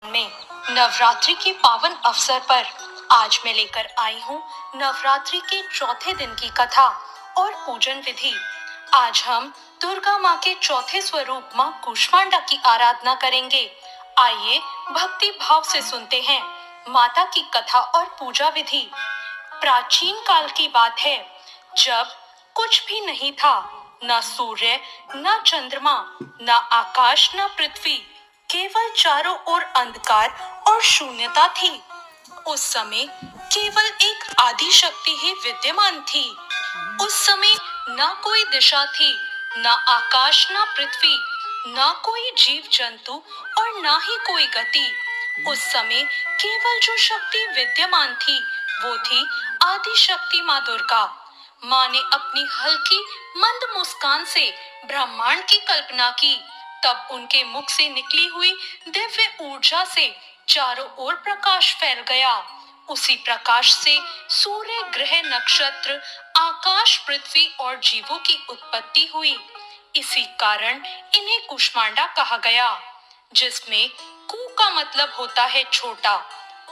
में नवरात्रि के पावन अवसर पर आज मैं लेकर आई हूँ नवरात्रि के चौथे दिन की कथा और पूजन विधि। आज हम दुर्गा माँ के चौथे स्वरूप माँ कूष्मांडा की आराधना करेंगे। आइए भक्ति भाव से सुनते हैं माता की कथा और पूजा विधि। प्राचीन काल की बात है, जब कुछ भी नहीं था, न सूर्य, न चंद्रमा, न आकाश, न पृथ्वी, केवल चारों ओर अंधकार और शून्यता थी। उस समय केवल एक आदि शक्ति ही विद्यमान थी। उस समय न कोई दिशा थी, न आकाश, न पृथ्वी, न कोई जीव जंतु और न ही कोई गति। उस समय केवल जो शक्ति विद्यमान थी वो थी आदि शक्ति माँ दुर्गा। माँ ने अपनी हल्की मंद मुस्कान से ब्रह्मांड की कल्पना की। तब उनके मुख से निकली हुई दिव्य ऊर्जा से चारों ओर प्रकाश फैल गया। उसी प्रकाश से सूर्य, ग्रह, नक्षत्र, आकाश, पृथ्वी और जीवों की उत्पत्ति हुई। इसी कारण इन्हें कूष्मांडा कहा गया, जिसमें कू का मतलब होता है छोटा,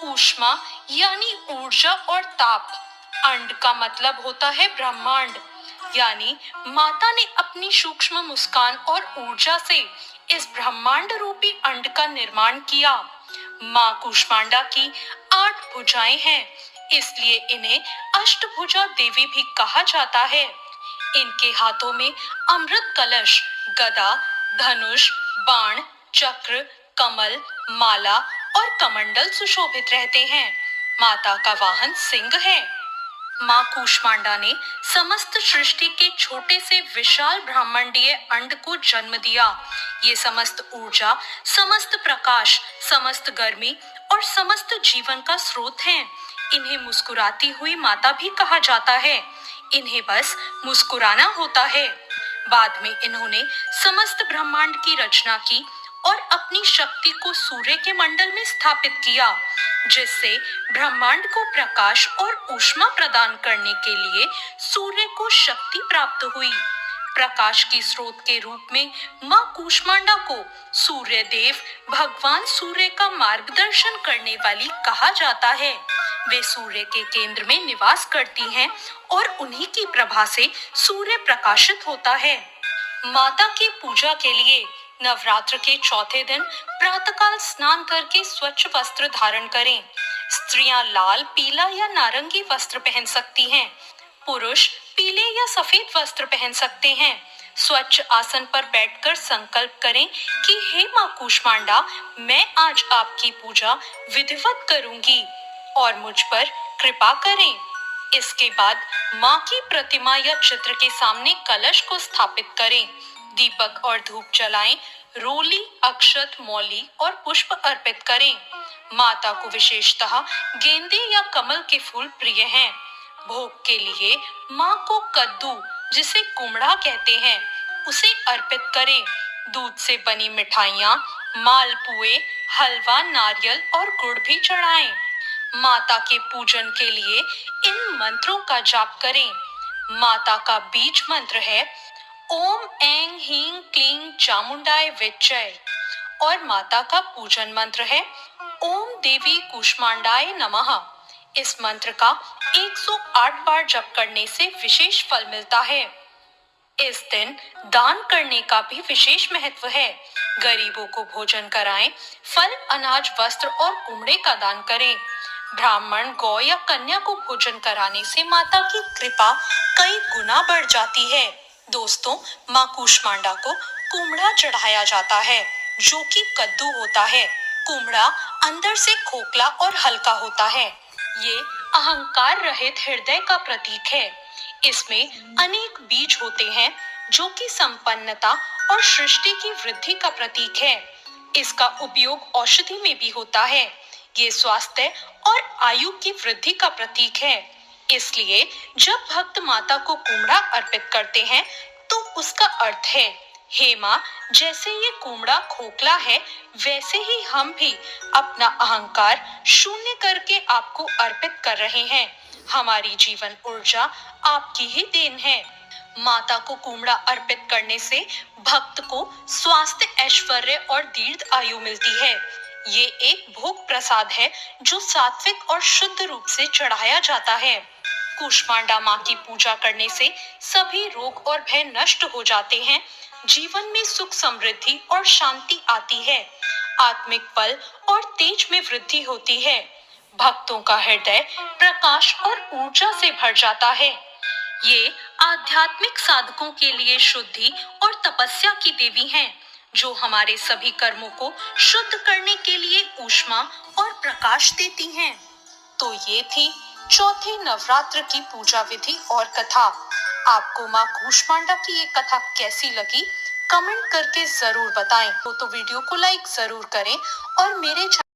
ऊष्मा यानी ऊर्जा और ताप, अंड का मतलब होता है ब्रह्मांड। यानी माता ने अपनी सूक्ष्म मुस्कान और ऊर्जा से इस ब्रह्मांड रूपी अंड का निर्माण किया। माँ कूष्मांडा की 8 भुजाएं हैं, इसलिए इन्हें अष्टभुजा देवी भी कहा जाता है। इनके हाथों में अमृत कलश, गदा, धनुष, बाण, चक्र, कमल, माला और कमंडल सुशोभित रहते हैं। माता का वाहन सिंह है। माँ कूष्मांडा ने समस्त सृष्टि के छोटे से विशाल ब्रह्मांडीय अंड को जन्म दिया। ये समस्त ऊर्जा, समस्त प्रकाश, समस्त गर्मी और समस्त जीवन का स्रोत हैं। इन्हें मुस्कुराती हुई माता भी कहा जाता है। इन्हें बस मुस्कुराना होता है। बाद में इन्होंने समस्त ब्रह्मांड की रचना की और अपनी शक्ति को सूर्य के मंडल में स्थापित किया, जिससे ब्रह्मांड को प्रकाश और ऊष्मा प्रदान करने के लिए सूर्य को शक्ति प्राप्त हुई। प्रकाश की स्रोत के रूप में माँ कूष्मांडा को सूर्य देव, भगवान सूर्य का मार्गदर्शन करने वाली कहा जाता है। वे सूर्य के केंद्र में निवास करती हैं और उन्हीं की प्रभा से सूर्य प्रकाशित होता है। माता की पूजा के लिए नवरात्र के चौथे दिन प्रातःकाल स्नान करके स्वच्छ वस्त्र धारण करें। स्त्रियां लाल, पीला या नारंगी वस्त्र पहन सकती हैं। पुरुष पीले या सफेद वस्त्र पहन सकते हैं। स्वच्छ आसन पर बैठकर संकल्प करें कि हे माँ कूष्मांडा, मैं आज आपकी पूजा विधिवत करूंगी और मुझ पर कृपा करें। इसके बाद माँ की प्रतिमा या चित्र के सामने कलश को स्थापित करें। दीपक और धूप जलाएं, रोली, अक्षत, मौली और पुष्प अर्पित करें। माता को विशेषतः गेंदे या कमल के फूल प्रिय हैं। भोग के लिए माँ को कद्दू, जिसे कुमड़ा कहते हैं, उसे अर्पित करें। दूध से बनी मिठाइयाँ, मालपुए, हलवा, नारियल और गुड़ भी चढ़ाएं। माता के पूजन के लिए इन मंत्रों का जाप करें। माता का बीज मंत्र है ओम ऐं ह्रीं क्लीं चामुंडाय विच्चय और माता का पूजन मंत्र है ओम देवी कूष्मांडाय नमः। इस मंत्र का 108 बार जप करने से विशेष फल मिलता है। इस दिन दान करने का भी विशेष महत्व है। गरीबों को भोजन कराएं, फल, अनाज, वस्त्र और कुमड़े का दान करें। ब्राह्मण, गौ या कन्या को भोजन कराने से माता की कृपा कई गुना बढ़ जाती है। दोस्तों, माँ कूष्मांडा को कुमड़ा चढ़ाया जाता है, जो कि कद्दू होता है। कुमड़ा अंदर से खोखला और हल्का होता है। ये अहंकार रहित हृदय का प्रतीक है। इसमें अनेक बीज होते हैं, जो कि संपन्नता और सृष्टि की वृद्धि का प्रतीक है। इसका उपयोग औषधि में भी होता है। ये स्वास्थ्य और आयु की वृद्धि का प्रतीक है। इसलिए जब भक्त माता को कुमड़ा अर्पित करते हैं, तो उसका अर्थ है, हे माँ, जैसे ये कुमड़ा खोखला है, वैसे ही हम भी अपना अहंकार शून्य करके आपको अर्पित कर रहे हैं। हमारी जीवन ऊर्जा आपकी ही देन है। माता को कुमड़ा अर्पित करने से भक्त को स्वास्थ्य, ऐश्वर्य और दीर्घ आयु मिलती है। ये एक भोग प्रसाद है जो सात्विक और शुद्ध रूप से चढ़ाया जाता है। कूष्मांडा माँ की पूजा करने से सभी रोग और भय नष्ट हो जाते हैं, जीवन में सुख समृद्धि और शांति आती है, आत्मिक बल और तेज में वृद्धि होती है, भक्तों का हृदय प्रकाश और ऊर्जा से भर जाता है। ये आध्यात्मिक साधकों के लिए शुद्धि और तपस्या की देवी हैं, जो हमारे सभी कर्मों को शुद्ध करने के लिए ऊष्मा और प्रकाश देती हैं। तो ये थी चौथे नवरात्र की पूजा विधि और कथा। आपको माँ कूष्मांडा की ये कथा कैसी लगी, कमेंट करके जरूर बताएं। तो वीडियो को लाइक जरूर करें और मेरे